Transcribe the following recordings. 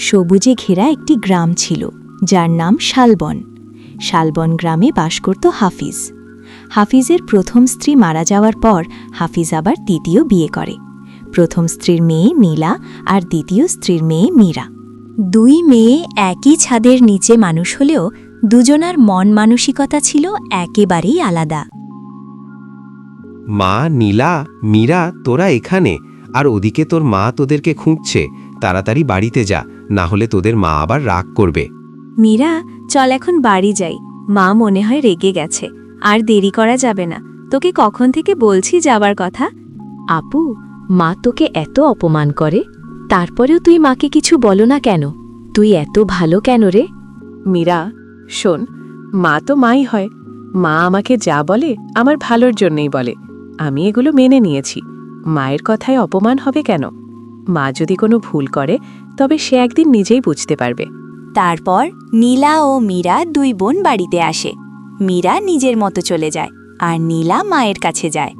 সবুজে ঘেরা একটি গ্রাম ছিল, যার নাম শালবন। শালবন গ্রামে বাস করত হাফিজ। হাফিজের প্রথম স্ত্রী মারা যাওয়ার পর হাফিজ আবার দ্বিতীয় বিয়ে করে। প্রথম স্ত্রীর মেয়ে নীলা আর দ্বিতীয় স্ত্রীর মেয়ে মীরা। দুই মেয়ে একই ছাদের নিচে মানুষ হলেও দুজনার মন মানসিকতা ছিল একেবারেই আলাদা। মা, নীলা, মীরা, তোরা এখানে, আর ওদিকে তোর মা তোদেরকে খুঁজছে। তাড়াতাড়ি বাড়িতে যা, না হলে তোদের মা আবার রাগ করবে। মীরা, চল এখন বাড়ি যাই, মা মনে হয় রেগে গেছে। আর দেরি করা যাবে না, তোকে কখন থেকে বলছি যাবার কথা। আপু, মা তোকে এত অপমান করে, তারপরেও তুই মাকে কিছু বলো না কেন? তুই এত ভালো কেন রে? মীরা, শোন, মা তো মাই হয়। মা আমাকে যা বলে আমার ভালোর জন্যই বলে। আমি এগুলো মেনে নিয়েছি। মায়ের কথায় অপমান হবে কেন? মা যদি কোনো ভুল করে তবে সে একদিন নিজেই বুঝতে পারবে। তারপর নীলা ও মীরা দুই বোন বাড়িতে আসে। মীরা নিজের মতো চলে যায়, আর নীলা মায়ের কাছে যায়।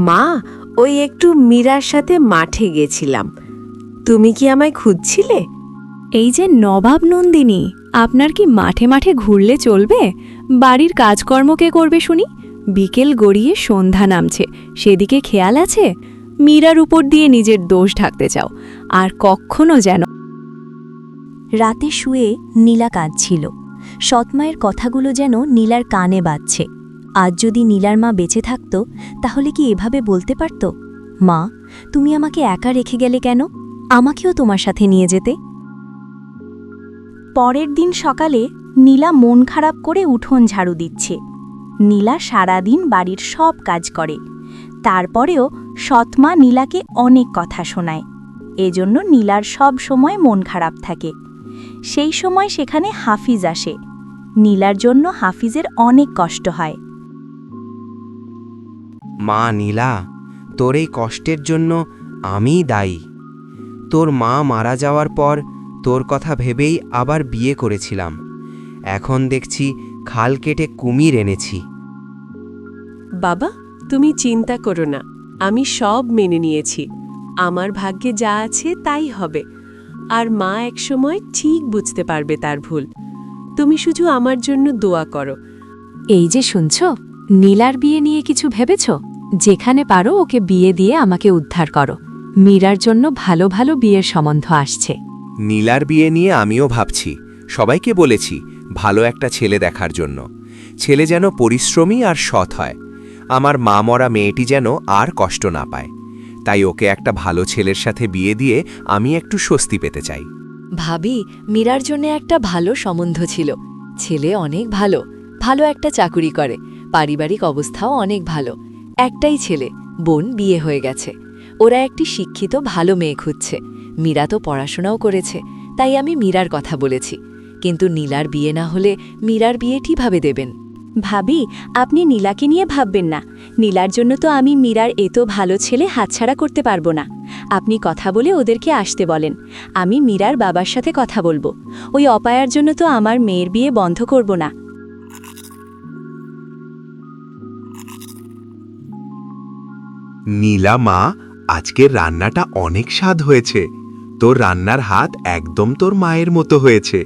মা, ওই একটু মীরার সাথে মাঠে গেছিলাম। তুমি কি আমায় খুঁজছিলে? এই যে নবাব নন্দিনী, আপনার কি মাঠে মাঠে ঘুরলে চলবে? বাড়ির কাজকর্ম কে করবে শুনি? বিকেল গড়িয়ে সন্ধ্যা নামছে, সেদিকে খেয়াল আছে? মীরার উপর দিয়ে নিজের দোষ ঢাকতে চাও, আর কখনো যেন। রাতে শুয়ে নীলা কাঁদছিল। সৎমায়ের কথাগুলো যেন নীলার কানে বাজছে। আজ যদি নীলার মা বেঁচে থাকত, তাহলে কি এভাবে বলতে পারত, মা, তুমি আমাকে একা রেখে গেলে কেন? আমাকেও তোমার সাথে নিয়ে যেতে। পরের দিন সকালে নীলা মন খারাপ করে উঠোন ঝাড়ু দিচ্ছে। নীলা সারাদিন বাড়ির সব কাজ করে, তারপরেও সৎমা নীলাকে অনেক কথা শোনায়। এজন্য নীলার সব সময় মন খারাপ থাকে। সেই সময় সেখানে হাফিজ আসে। নীলার জন্য হাফিজের অনেক কষ্ট হয়। মা নীলা, তোর এই কষ্টের জন্য আমিই দায়ী। তোর মা মারা যাওয়ার পর তোর কথা ভেবেই আবার বিয়ে করেছিলাম। এখন দেখছি খাল কেটে কুমির এনেছি। বাবা, তুমি চিন্তা করো না, আমি সব মেনে নিয়েছি। আমার ভাগ্যে যা আছে তাই হবে। আর মা একসময় ঠিক বুঝতে পারবে তার ভুল। তুমি শুধু আমার জন্য দোয়া করো। এই যে শুনছ, নীলার বিয়ে নিয়ে কিছু ভেবেছ? যেখানে পারো ওকে বিয়ে দিয়ে আমাকে উদ্ধার করো। মীরার জন্য ভালো ভালো বিয়ের সম্বন্ধ আসছে। নীলার বিয়ে নিয়ে আমিও ভাবছি। সবাইকে বলেছি ভালো একটা ছেলে দেখার জন্য। ছেলে যেন পরিশ্রমী আর সৎ হয়। আমার মা মরা মেয়েটি যেন আর কষ্ট না পায়। তাই ওকে একটা ভালো ছেলের সাথে বিয়ে দিয়ে আমি একটু স্বস্তি পেতে চাই। ভাবি, মীরার জন্য একটা ভালো সম্বন্ধ ছিল। ছেলে অনেক ভালো, ভালো একটা চাকুরি করে, পারিবারিক অবস্থাও অনেক ভালো। একটাই ছেলে, বোন বিয়ে হয়ে গেছে। ওরা একটি শিক্ষিত ভালো মেয়ে খুঁজছে। মীরা তো পড়াশোনাও করেছে, তাই আমি মীরার কথা বলেছি। কিন্তু নীলার বিয়ে না হলে মীরার বিয়ে কিভাবে দেবেন? ভাবি, আপনি নীলাকে নিয়ে ভাববেন না। নীলার জন্য তো আমি মীরার এত ভালো ছেলে হাতছাড়া করতে পারবো না। আপনি কথা বলে ওদেরকে আসতে বলেন। আমি মীরার বাবার সাথে কথা বলবো। ওই অপায়ার জন্য তো আমার মেয়ের বিয়ে বন্ধ করব না। নীলা মা, আজকের রান্নাটা অনেক স্বাদ হয়েছে। তোর রান্নার হাত একদম তোর মায়ের মতো হয়েছে।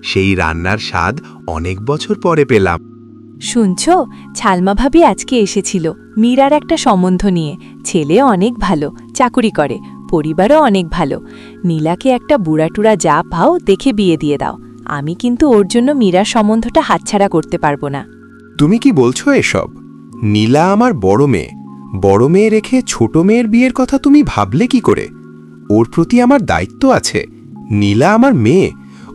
সেই রান্নার স্বাদ অনেক বছর পরে পেলাম। শুনছ, ছালমা ভাবি আজকে এসেছিল মীরার একটা সম্বন্ধ নিয়ে। ছেলে অনেক ভালো, চাকুরি করে, পরিবারও অনেক ভালো। নীলাকে একটা বুড়াটুরা যা পাও দেখে বিয়ে দিয়ে দাও। আমি কিন্তু ওর জন্য মীরার সম্বন্ধটা হাতছাড়া করতে পারবো না। তুমি কি বলছো এসব? নীলা আমার বড় মেয়ে। বড় মেয়ে রেখে ছোট মেয়ের বিয়ের কথা তুমি ভাবলে কি করে? ওর প্রতি আমার দায়িত্ব আছে। নীলা আমার মেয়ে,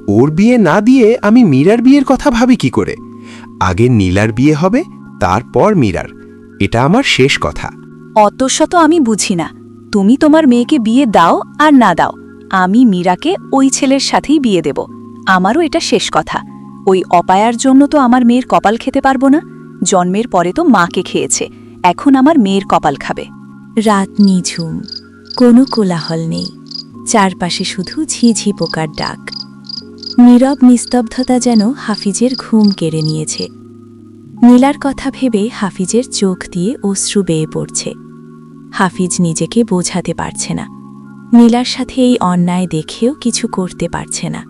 ওর বিয়ে না দিয়ে আমি মীরার বিয়ের কথা ভাবি কি করে? আগে নীলার বিয়ে হবে, তারপর মীরার। এটা আমার শেষ কথা। অত শত আমি বুঝি না। তুমি তোমার মেয়েকে বিয়ে দাও আর না দাও, আমি মীরাকে ওই ছেলের সাথেই বিয়ে দেব। আমারও এটা শেষ কথা। ওই অপায়ার জন্য তো আমার মেয়ের কপাল খেতে পারবো না। জন্মের পরে তো মাকে খেয়েছে, এখন আমার মেয়ের কপাল খাবে। রাত নিঝুম, কোনো কোলাহল নেই। চারপাশে শুধু ঝিঝি পোকার ডাক। নীরব নিস্তব্ধতা যেন হাফিজের ঘুম কেড়ে নিয়েছে। নীলার কথা ভেবে হাফিজের চোখ দিয়ে অশ্রু বেয়ে পড়ছে। হাফিজ নিজেকে বোঝাতে পারছে না, নীলার সাথে এই অন্যায় দেখেও কিছু করতে পারছে না।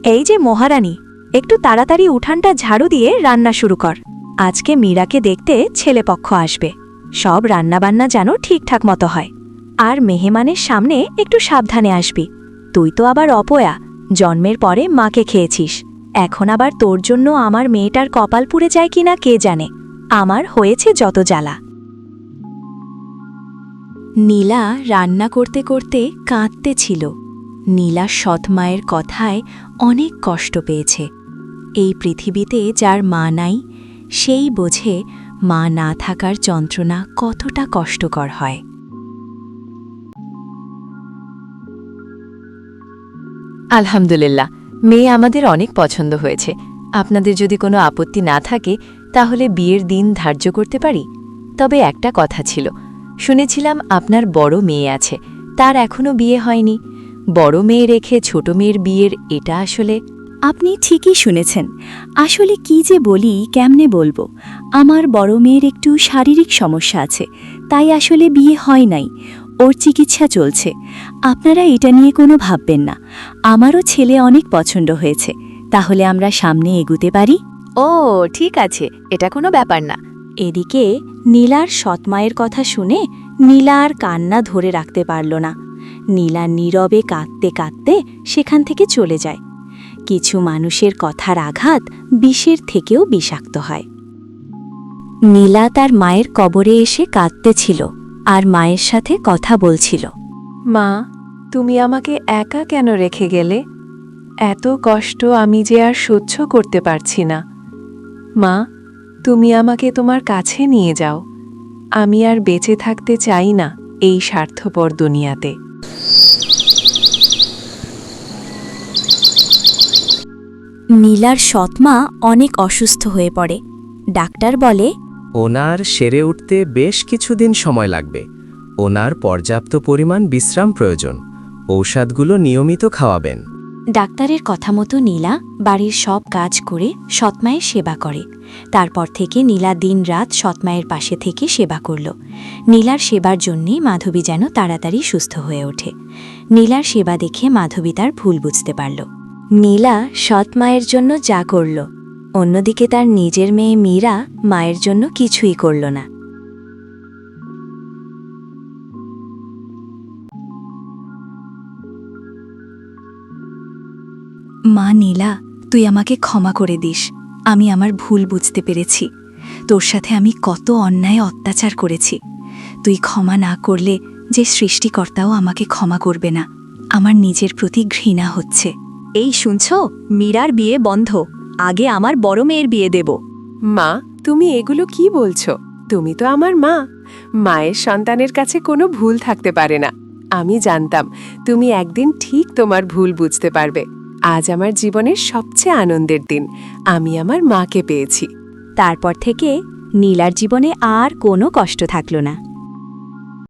এই যে মহারানী, একটু তাড়াতাড়ি উঠানটা ঝাড়ু দিয়ে রান্না শুরু কর। আজকে মীরাকে দেখতে ছেলেপক্ষ আসবে। সব রান্নাবান্না যেন ঠিকঠাক মতো হয়। আর মেহমানের সামনে একটু সাবধানে আসবি। তুই তো আবার অপয়া, জন্মের পরে মাকে খেয়েছিস। এখন আবার তোর জন্য আমার মেয়েটার কপাল পুড়ে যায় কিনা কে জানে। আমার হয়েছে যত জ্বালা। নীলা রান্না করতে করতে কাঁদতে ছিল। নীলা সৎমায়ের কথায় অনেক কষ্ট পেয়েছে। এই পৃথিবীতে যার মা নাই, সেই বোঝে মা না থাকার যন্ত্রণা কতটা কষ্টকর হয়। আলহামদুলিল্লাহ, মেয়ে আমাদের অনেক পছন্দ হয়েছে। আপনাদের যদি কোনো আপত্তি না থাকে তাহলে বিয়ের দিন ধার্য করতে পারি। তবে একটা কথা ছিল, শুনেছিলাম আপনার বড় মেয়ে আছে, তার এখনো বিয়ে হয়নি। বড় মেয়ে রেখে ছোট মেয়ের বিয়ের এটা আসলে... আপনি ঠিকই শুনেছেন। আসলে কি যে বলি, কেমনে বলবো। আমার বড় মেয়ের একটু শারীরিক সমস্যা আছে, তাই আসলে বিয়ে হয় নাই। ওর চিকিৎসা চলছে। আপনারা এটা নিয়ে কোনো ভাববেন না। আমারও ছেলে অনেক পছন্দ হয়েছে। তাহলে আমরা সামনে এগুতে পারি। ও ঠিক আছে, এটা কোনো ব্যাপার না। এদিকে নীলার সৎমায়ের কথা শুনে নীলা আর কান্না ধরে রাখতে পারল না। নীলা নীরবে কাঁদতে কাঁদতে সেখান থেকে চলে যায়। কিছু মানুষের কথার আঘাত বিষের থেকেও বিষাক্ত হয়। নীলা তার মায়ের কবরে এসে কাঁদতেছিল আর মায়ের সাথে কথা বলছিল। মা, তুমি আমাকে একা কেন রেখে গেলে? এত কষ্ট আমি যে আর সহ্য করতে পারছি না। মা, তুমি আমাকে তোমার কাছে নিয়ে যাও। আমি আর বেঁচে থাকতে চাই না এই স্বার্থপর দুনিয়াতে। নীলার সৎমা অনেক অসুস্থ হয়ে পড়ে। ডাক্তার বলে, ওনার সেরে উঠতে বেশ কিছুদিন সময় লাগবে। ওনার পর্যাপ্ত পরিমাণ বিশ্রাম প্রয়োজন। ঔষধগুলো নিয়মিত খাওয়াবেন। ডাক্তারের কথা মতো নীলা বাড়ির সব কাজ করে সৎমায়ের সেবা করে। তারপর থেকে নীলা দিনরাত সৎমায়ের পাশে থেকে সেবা করল। নীলার সেবার জন্যেই মাধবী যেন তাড়াতাড়ি সুস্থ হয়ে ওঠে। নীলার সেবা দেখে মাধবী তার ভুল বুঝতে পারল। নীলা সৎমায়ের জন্য যা করল, অন্যদিকে তার নিজের মেয়ে মীরা মায়ের জন্য কিছুই করল না। মা নীলা, তুই আমাকে ক্ষমা করে দিস। আমি আমার ভুল বুঝতে পেরেছি। তোর সাথে আমি কত অন্যায় অত্যাচার করেছি। তুই ক্ষমা না করলে যে সৃষ্টিকর্তাও আমাকে ক্ষমা করবে না। আমার নিজের প্রতি ঘৃণা হচ্ছে। এই শুনছ, মীরার বিয়ে বন্ধ। আগে আমার বড় মেয়ের বিয়ে দেব। মা, তুমি এগুলো কি বলছো? তুমি তো আমার মা। মায়ের সন্তানের কাছে কোনো ভুল থাকতে পারে না। আমি জানতাম তুমি একদিন ঠিক তোমার ভুল বুঝতে পারবে। আজ আমার জীবনের সবচেয়ে আনন্দের দিন। আমি আমার মাকে পেয়েছি। তারপর থেকে নীলার জীবনে আর কোনো কষ্ট থাকল না।